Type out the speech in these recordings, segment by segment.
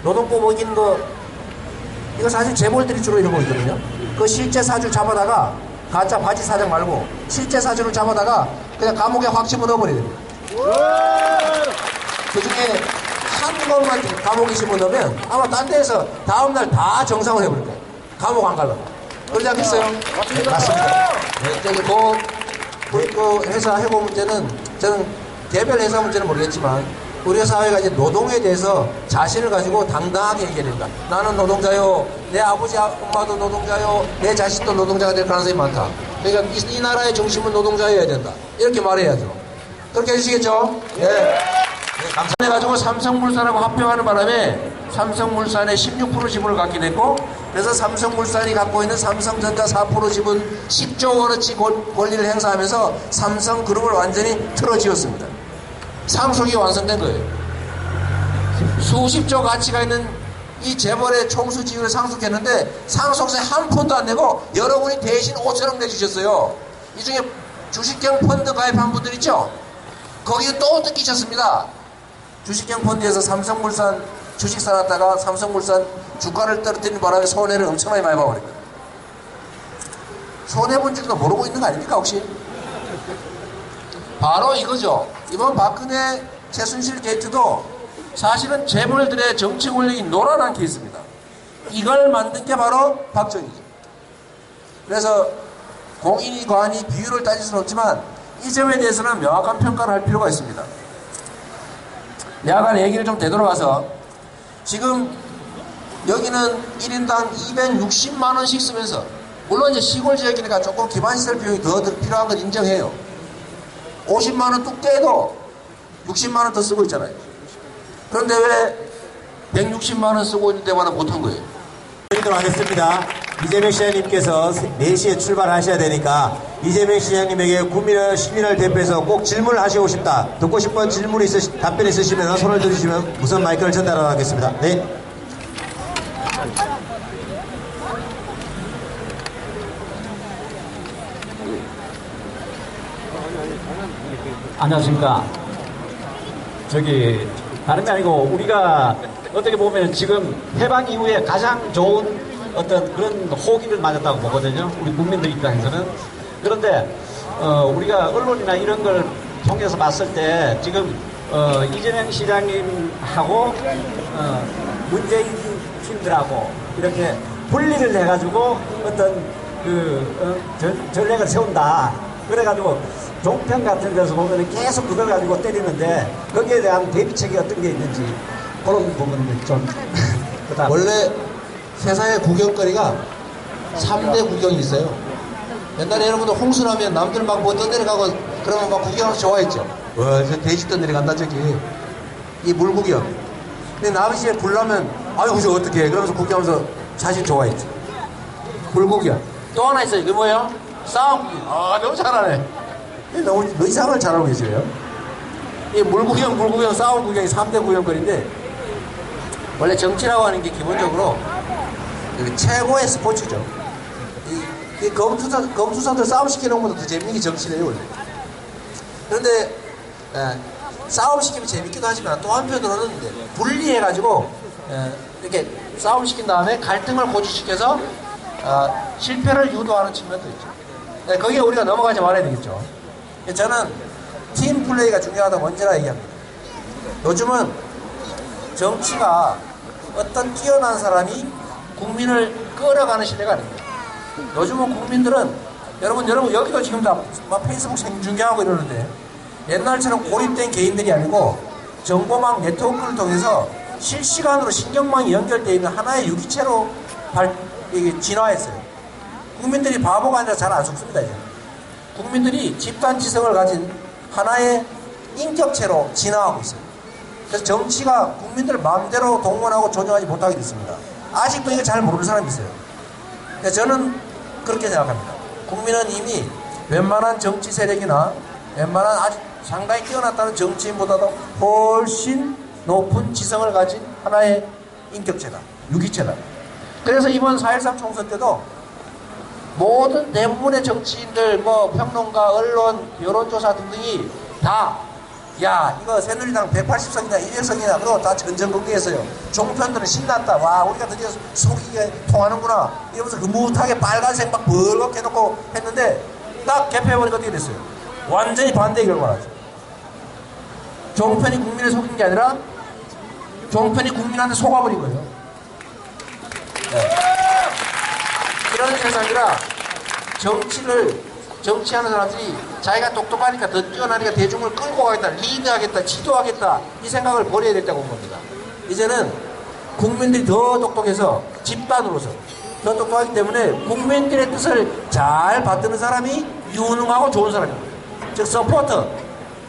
노동법 어긴 거, 이거 사실 재벌들이 주로 이런 거 있거든요. 그 실제 사주 잡아다가, 가짜 바지 사장 말고, 실제 사주를 잡아다가 그냥 감옥에 확 집어넣어버려야 됩니다. 그 중에 한 것만 감옥에 집어넣으면 아마 딴 데에서 다음날 다 정상을 해버릴 거예요. 감옥 안 가려고. 그러지 않겠어요? 네, 맞습니다. 네, 저기 그 회사 해고 문제는 저는 개별 회사 문제는 모르겠지만 우리 사회가 이제 노동에 대해서 자신을 가지고 당당하게 얘기해야 된다. 나는 노동자요. 내 아버지 엄마도 노동자요. 내 자식도 노동자가 될 가능성이 많다. 그러니까 이 나라의 중심은 노동자여야 된다. 이렇게 말해야죠. 그렇게 해주시겠죠? 네. 네, 감사해가지고 삼성물산하고 합병하는 바람에 삼성물산의 16% 지분을 갖게 됐고, 그래서 삼성물산이 갖고 있는 삼성전자 4% 지분 10조 원어치 권리를 행사하면서 삼성그룹을 완전히 틀어지었습니다. 상속이 완성된 거예요. 수십조 가치가 있는 이 재벌의 총수 지위를 상속했는데 상속세 한 푼도 안 내고 여러분이 대신 5천억 내주셨어요. 이 중에 주식형 펀드 가입한 분들 있죠? 거기에 또 뜯기셨습니다. 주식형 펀드에서 삼성물산 주식 사놨다가 삼성물산 주가를 떨어뜨리는 바람에 손해를 엄청나게 많이 봐버립니다. 손해본 줄도 모르고 있는 거 아닙니까 혹시? 바로 이거죠. 이번 박근혜 최순실 게이트도 사실은 재벌들의 정치 권력이 놀아난 케이스입니다. 이걸 만든 게 바로 박정희죠. 그래서 공인이 과한이 비율을 따질 수는 없지만 이 점에 대해서는 명확한 평가를 할 필요가 있습니다. 내가 얘기를 좀 되돌아와서 지금 여기는 1인당 260만원씩 쓰면서, 물론 이제 시골 지역이니까 조금 기반시설 비용이 더 필요한 걸 인정해요. 50만원 뚝 떼도 60만원 더 쓰고 있잖아요. 그런데 왜 160만원 쓰고 있는 데마다 못한 거예요? 드리도록 하겠습니다. 이재명 시장님께서 4시에 출발하셔야 되니까 이재명 시장님에게 국민을 시민을 대표해서 꼭 질문을 하시고 싶다, 듣고 싶은 질문이 답변 있으시면 손을 들으시면 우선 마이크를 전달하도록 하겠습니다. 네. 안녕하십니까. 다름이 아니고 우리가 어떻게 보면 지금 해방 이후에 가장 좋은 어떤 그런 호기를 맞았다고 보거든요. 우리 국민들 입장에서는. 그런데 우리가 언론이나 이런 걸 통해서 봤을 때 지금 이재명 시장님하고 문재인 팀들하고 이렇게 분리를 해가지고 어떤 전략을 세운다. 그래가지고 종편 같은 데서 보면 계속 그걸 가지고 때리는데 거기에 대한 대비책이 어떤 게 있는지 그런 부분을 좀 원래 세상에 구경거리가 3대 구경이 있어요. 옛날에 여러분들 홍수나면 남들 막 뭐 떠내려가고 그러면 막 구경하면서 좋아했죠. 저 돼지 떠내려간다 저기. 이 물구경. 근데 남시에 불나면 아이고 저 어떡해 그러면서 구경하면서 사실 좋아했죠. 물구경. 또 하나 있어요. 이게 뭐예요? 싸움 구경. 아 너무 잘하네. 너무 의상을 잘 알고 계시네요. 이 물구경, 싸움 구경이 3대 구경거리인데, 원래 정치라고 하는 게 기본적으로 최고의 스포츠죠. 이 검투사들 싸움 시키는 것보다 더 재밌는 게 정치래요, 원래. 그런데, 싸움 시키면 재밌기도 하지만 또 한편으로는 분리해가지고, 이렇게 싸움 시킨 다음에 갈등을 고취시켜서, 실패를 유도하는 측면도 있죠. 거기에 우리가 넘어가지 말아야 되겠죠. 저는 팀 플레이가 중요하다고 언제나 얘기합니다. 요즘은 정치가 어떤 뛰어난 사람이 국민을 끌어가는 시대가 아닙니다. 요즘은 국민들은 여러분 여기도 지금 다 페이스북 생중계하고 이러는데 옛날처럼 고립된 개인들이 아니고 정보망 네트워크를 통해서 실시간으로 신경망이 연결되어 있는 하나의 유기체로 진화했어요. 국민들이 바보가 아니라 잘 안 속습니다. 이제. 국민들이 집단지성을 가진 하나의 인격체로 진화하고 있어요. 그래서 정치가 국민들을 마음대로 동원하고 조정하지 못하게 됐습니다. 아직도 이거 잘 모르는 사람이 있어요. 저는 그렇게 생각합니다. 국민은 이미 웬만한 정치 세력이나 웬만한 아주 상당히 뛰어났다는 정치인보다도 훨씬 높은 지성을 가진 하나의 인격체다. 유기체다. 그래서 이번 4.13 총선 때도 모든 대부분의 정치인들, 평론가, 언론, 여론조사 등등이 다 야 이거 새누리당 180석이나 200석이나 그러고 다 전전긍긍했어요. 종편들은 신났다. 와 우리가 드디어 속이 통하는구나 이러면서 흐뭇하게 빨간색 막 벌겋게 해놓고 했는데 딱 개표해보니까 어떻게 됐어요? 완전히 반대의 결과가 나죠. 종편이 국민을 속인 게 아니라 종편이 국민한테 속아버린 거예요. 네. 이런 세상이라 정치하는 사람들이 자기가 똑똑하니까 더 뛰어나니까 대중을 끌고 가겠다, 리드하겠다, 지도하겠다 이 생각을 버려야 된다고 본 겁니다. 이제는 국민들이 더 똑똑해서 집단으로서 더 똑똑하기 때문에 국민들의 뜻을 잘 받드는 사람이 유능하고 좋은 사람입니다. 즉 서포터,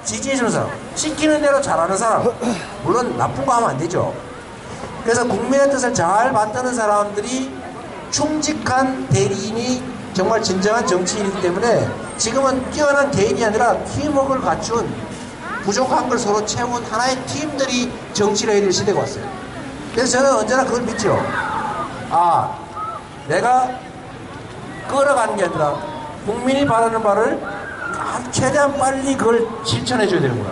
지지해주는 사람, 시키는 대로 잘하는 사람. 물론 나쁜 거 하면 안 되죠. 그래서 국민의 뜻을 잘 받드는 사람들이 충직한 대리인이 정말 진정한 정치인이기 때문에 지금은 뛰어난 개인이 아니라 팀워크를 갖춘 부족한 걸 서로 채운 하나의 팀들이 정치를 해야 될 시대가 왔어요. 그래서 저는 언제나 그걸 믿죠. 아, 내가 끌어가는 게 아니라 국민이 바라는 바를 최대한 빨리 그걸 실천해 줘야 되는구나.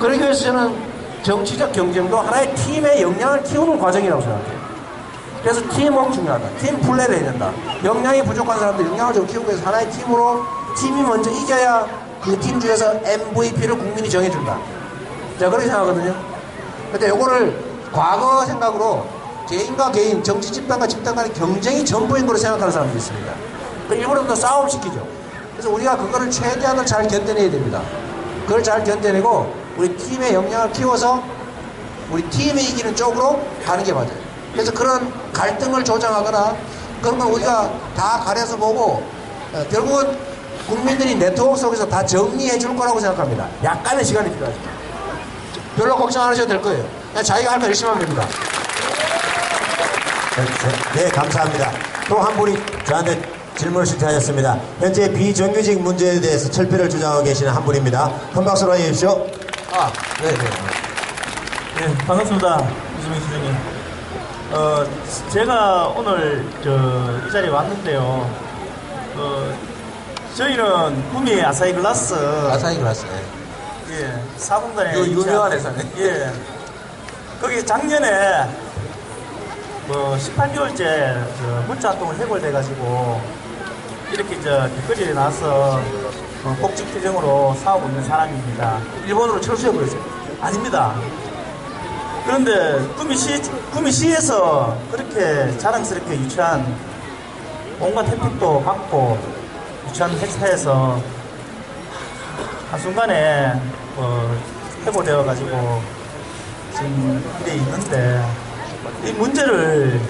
그러기 위해서 저는 정치적 경쟁도 하나의 팀의 역량을 키우는 과정이라고 생각해요. 그래서 팀워크 중요하다. 팀 플레이를 해야 된다. 역량이 부족한 사람들 역량을 좀 키우기 위해서 하나의 팀으로 팀이 먼저 이겨야 그 팀 중에서 MVP를 국민이 정해준다. 제가 그렇게 생각하거든요. 근데 요거를 과거 생각으로 개인과 개인, 정치 집단과 집단 간의 경쟁이 전부인 거로 생각하는 사람들이 있습니다. 일부러 또 싸움시키죠. 그래서 우리가 그거를 최대한을 잘 견뎌내야 됩니다. 그걸 잘 견뎌내고 우리 팀의 역량을 키워서 우리 팀이 이기는 쪽으로 가는 게 맞아요. 그래서 그런 갈등을 조장하거나 그런 걸 우리가 다 가려서 보고 결국은 국민들이 네트워크 속에서 다 정리해 줄 거라고 생각합니다. 약간의 시간이 필요하죠. 별로 걱정 안 하셔도 될 거예요. 그냥 자기가 할 거 열심히 하면 됩니다. 네, 감사합니다. 또 한 분이 저한테 질문을 신청하셨습니다. 현재 비정규직 문제에 대해서 철폐를 주장하고 계시는 한 분입니다. 큰 박수로 해주십시오 아, 네. 네, 반갑습니다. 이주명 시장님. 제가 오늘 이 자리에 왔는데요. 저희는 구미 아사히 글라스. 아사히 글라스. 예, 4분간에. 유명한 회사네. 예. 거기 작년에 18개월째 문자 활동을 해골돼가지고 이렇게 길거리에 나와서 복직 규정으로 싸우고 있는 사람입니다. 일본으로 철수해버렸어요. 아닙니다. 그런데 구미시에서 그렇게 자랑스럽게 유치한 온갖 혜택도 받고 유치한 회사에서 한순간에 해고되어가지고 지금 이래 있는데 이 문제를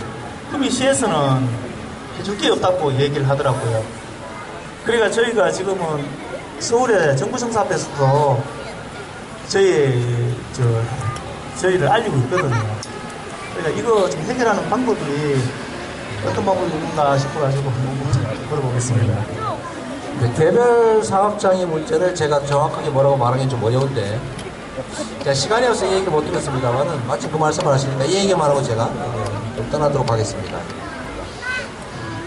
구미시에서는 해줄 게 없다고 얘기를 하더라고요. 그러니까 저희가 지금은 서울의 정부청사 앞에서도 저희를 알리고 있거든요. 그러니까 이거 좀 해결하는 방법이 어떤 방법이 있는가 싶어가지고 한번 물어보겠습니다. 네, 개별 사업장의 문제를 제가 정확하게 뭐라고 말하기는 좀 어려운데 제가 시간이 없어서 이 얘기 못 드렸습니다만은 마침 그 말씀을 하시니까 이 얘기만 하고 제가 좀 떠나도록 하겠습니다.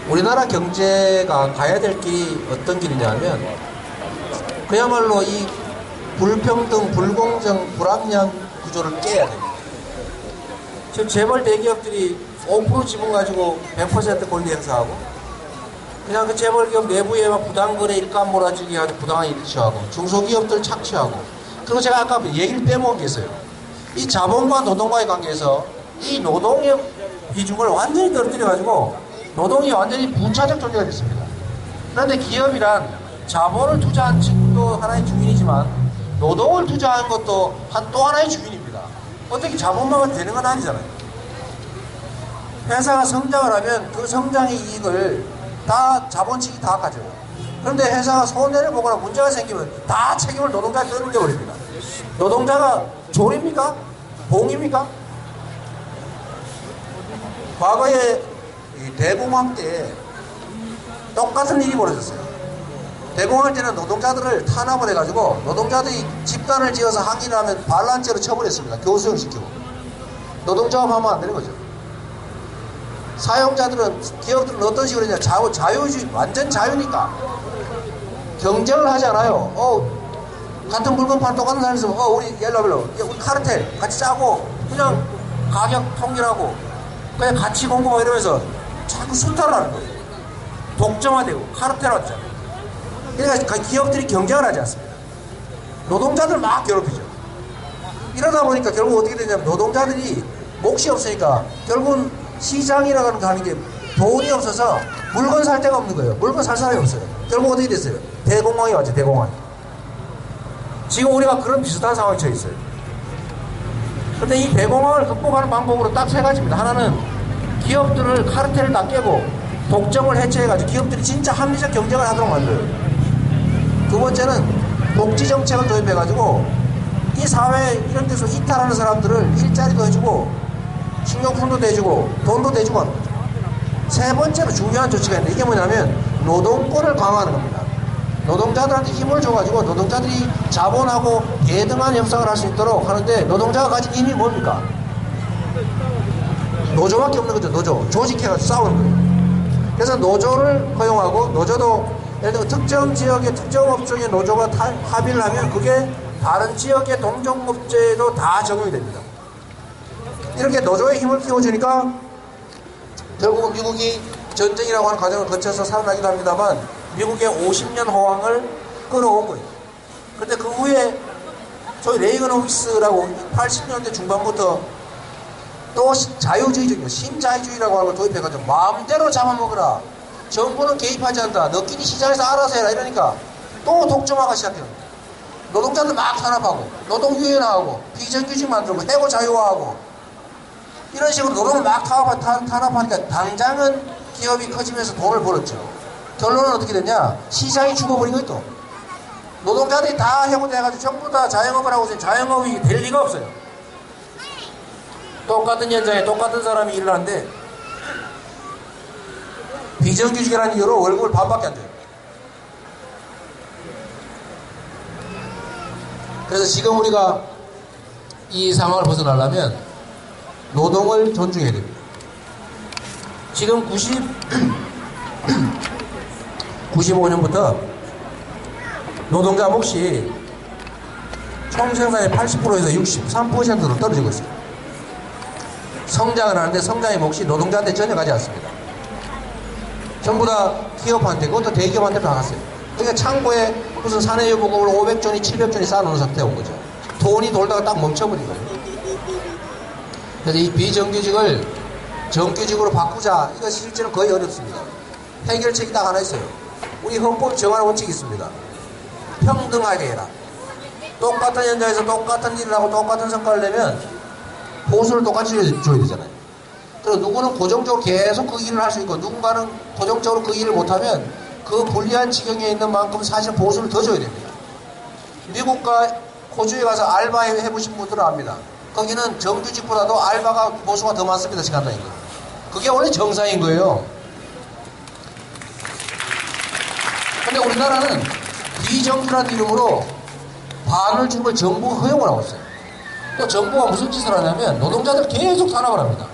우리나라 경제가 가야 될 길이 어떤 길이냐면 그야말로 이 불평등, 불공정, 불합리한 구조를 깨야 됩니다. 지금 재벌 대기업들이 5% 지분 가지고 100% 권리 행사하고 그냥 그 재벌기업 내부에 막 부당거래 일감 몰아주기 가지고 부당한 일 취하고 중소기업들 착취하고 그리고 제가 아까 얘기를 빼먹은 게 있어요. 이 자본과 노동과의 관계에서 이 노동의 비중을 완전히 떨어뜨려가지고 노동이 완전히 부차적 존재가 됐습니다. 그런데 기업이란 자본을 투자한 측도 하나의 주인이지만 노동을 투자한 것도 또 하나의 주인입니다. 어떻게 자본만 되는 건 아니잖아요. 회사가 성장을 하면 그 성장의 이익을 다 자본 측이 다 가져요. 그런데 회사가 손해를 보거나 문제가 생기면 다 책임을 노동자에 떠넘겨버립니다. 노동자가 조립입니까? 봉입니까? 과거에 대공황 때 똑같은 일이 벌어졌어요. 대공황 때는 노동자들을 탄압을 해가지고 노동자들이 집단을 지어서 항의를 하면 반란죄로 처벌했습니다. 교수형 시키고. 노동조합하면 안 되는 거죠. 사용자들은, 기업들은 어떤 식으로 했냐, 자유주의, 완전 자유니까 경쟁을 하지 않아요. 같은 물건 파는 똑같은 사람이 있으면 우리 옐로벨로 우리 카르텔 같이 짜고 그냥 가격 통일하고 그냥 같이 공부하고 이러면서 자꾸 순탄을 하는 거예요. 독점화되고 카르텔화되잖아요. 그러니까 기업들이 경쟁을 하지 않습니다. 노동자들 막 괴롭히죠. 이러다 보니까 결국 어떻게 되냐면 노동자들이 몫이 없으니까 결국은 시장이라고 하는 게 돈이 없어서 물건 살 데가 없는 거예요. 물건 살 사람이 없어요. 결국 어떻게 됐어요? 대공황이 왔죠. 대공황. 지금 우리가 그런 비슷한 상황에 처해 있어요. 근데 이 대공황을 극복하는 방법으로 딱 세 가지입니다. 하나는 기업들을 카르텔을 다 깨고 독점을 해체해가지고 기업들이 진짜 합리적 경쟁을 하도록 만들어요. 두 번째는 복지 정책을 도입해가지고 이 사회 이런 데서 이탈하는 사람들을 일자리도 해주고 식료품도 대주고 돈도 대주고 하는 거죠. 세 번째로 중요한 조치가 있는데 이게 뭐냐면 노동권을 강화하는 겁니다. 노동자들한테 힘을 줘가지고 노동자들이 자본하고 대등한 협상을 할 수 있도록 하는데 노동자가 가진 힘이 뭡니까? 노조밖에 없는 거죠. 노조. 조직해가지고 싸우는 거예요. 그래서 노조를 허용하고 노조도 예를 들어 특정 지역의 특정 업종의 노조가 합의를 하면 그게 다른 지역의 동종업체에도 다 적용이 됩니다. 이렇게 노조의 힘을 키워주니까 결국은 미국이 전쟁이라고 하는 과정을 거쳐서 살아나기도 합니다만 미국의 50년 호황을 끌어온 거예요. 그런데 그 후에 소위 레이건호기스라고 80년대 중반부터 또 자유주의적인 신자유주의라고 하는 걸 도입해가지고 마음대로 잡아먹으라. 정부는 개입하지 않는다. 너끼리 시장에서 알아서 해라. 이러니까 또 독점화가 시작해요. 노동자들 막 탄압하고 노동유연화하고 비정규직 만들고 해고 자유화하고 이런 식으로 노동을 막 탄압하니까 당장은 기업이 커지면서 돈을 벌었죠. 결론은 어떻게 됐냐? 시장이 죽어버린 거예요. 또 노동자들이 다 해고돼가지고 전부 다 자영업을 하고 있으면 자영업이 될 리가 없어요. 똑같은 현장에 똑같은 사람이 일을 하는데 비정규직이라는 이유로 월급을 반밖에 안 줘요. 그래서 지금 우리가 이 상황을 벗어나려면 노동을 존중해야 됩니다. 지금 95년부터 노동자 몫이 총 생산의 80%에서 63%로 떨어지고 있어요. 성장을 하는데 성장의 몫이 노동자한테 전혀 가지 않습니다. 전부 다 기업한테, 그것도 대기업한테 다 갔어요. 그러니까 창고에 무슨 산해유보금을 500조니 700조니 쌓아놓은 상태에 온 거죠. 돈이 돌다가 딱 멈춰버린 거예요. 그래서 이 비정규직을 정규직으로 바꾸자. 이거 실제로 거의 어렵습니다. 해결책이 딱 하나 있어요. 우리 헌법이 정하는 원칙이 있습니다. 평등하게 해라. 똑같은 현장에서 똑같은 일을 하고 똑같은 성과를 내면 보수를 똑같이 줘야 되잖아요. 그리고 누구는 고정적으로 계속 그 일을 할 수 있고 누군가는 고정적으로 그 일을 못하면 그 불리한 지경에 있는 만큼 사실 보수를 더 줘야 됩니다. 미국과 호주에 가서 알바 해보신 분들은 압니다. 거기는 정규직보다도 알바가 보수가 더 많습니다. 시간 단위가. 그게 원래 정상인 거예요. 근데 우리나라는 비정규라는 이름으로 반을 주는 걸 정부가 허용을 하고 있어요. 또 정부가 무슨 짓을 하냐면 노동자들 계속 탄압을 합니다.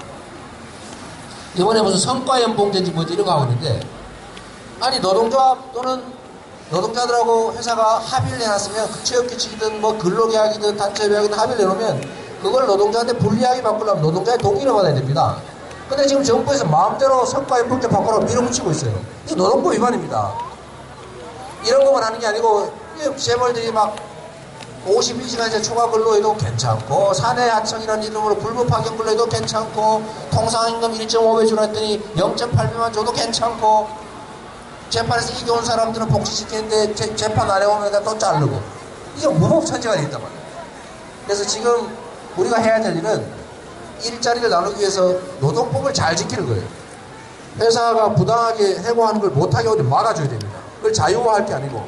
이번에 무슨 성과연봉제인지 뭐지 이런 거 하고 있는데 아니 노동조합 또는 노동자들하고 회사가 합의를 해놨으면 그 취업규칙이든 뭐 근로계약이든 단체협약이든 합의를 해놓으면 그걸 노동자한테 불리하게 바꾸려면 노동자의 동의를 받아야 됩니다. 근데 지금 정부에서 마음대로 성과연봉제 바꾸라고 밀어붙이고 있어요. 이거 노동법 위반입니다. 이런 것만 하는 게 아니고 재벌들이 막 52시간제 초과 근로해도 괜찮고 사내 하청이라는 이름으로 불법 파견 근로해도 괜찮고 통상임금 1.5배 주라 했더니 0.8배만 줘도 괜찮고 재판에서 이겨온 사람들은 복지시키는데 재판 안 해오면 또 자르고 이게 무법천지가 되어 있단 말이에요. 그래서 지금 우리가 해야 될 일은 일자리를 나누기 위해서 노동법을 잘 지키는 거예요. 회사가 부당하게 해고하는 걸 못하게 막아줘야 됩니다. 그걸 자유화할 게 아니고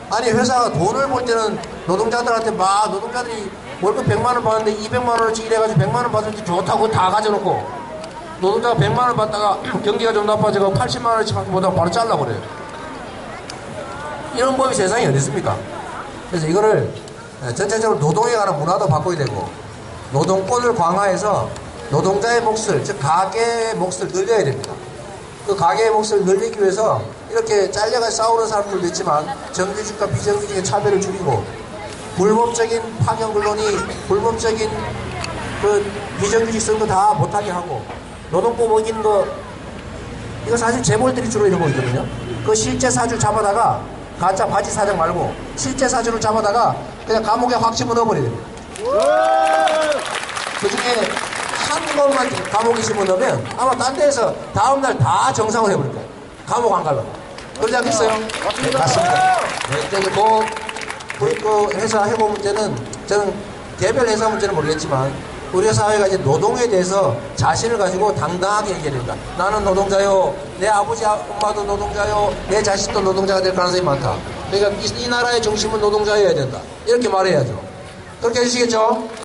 아니 회사가 돈을 벌 때는 노동자들한테 막 노동자들이 월급 100만원 받는데 200만원어치 일해가지고 100만원 받을 때 좋다고 다 가져놓고 노동자가 100만원 받다가 경기가 좀 나빠지고 80만원어치 받고 보다가 바로 잘라고 그래요. 이런 법이 세상에 어디 있습니까? 그래서 이거를 전체적으로 노동에 관한 문화도 바꿔야 되고 노동권을 강화해서 노동자의 몫을 즉 가계의 몫을 늘려야 됩니다. 그 가계의 몫을 늘리기 위해서 이렇게 잘려가 싸우는 사람들도 있지만 정규직과 비정규직의 차별을 줄이고 불법적인 파견 근로니 불법적인 그 비정규직성도 다 못하게 하고 노동법 어긴 거 이거 사실 재벌들이 주로 이런 거 있거든요. 그 실제 사주 잡아다가 가짜 바지 사장 말고 실제 사주를 잡아다가 그냥 감옥에 확 집어넣어버려야 됩니다. 그 중에 한 번만 감옥에 집어넣으면 아마 딴 데에서 다음날 다 정상을 해버릴 거예요. 감옥 안 가려고. 그러지 않겠어요? 네, 맞습니다. 네, 저기 그 회사 해고 문제는 저는 개별 회사 문제는 모르겠지만 우리 사회가 이제 노동에 대해서 자신을 가지고 당당하게 얘기해야 된다. 나는 노동자요. 내 아버지 엄마도 노동자요. 내 자식도 노동자가 될 가능성이 많다. 그러니까 이 나라의 중심은 노동자여야 된다. 이렇게 말해야죠. 그렇게 해주시겠죠?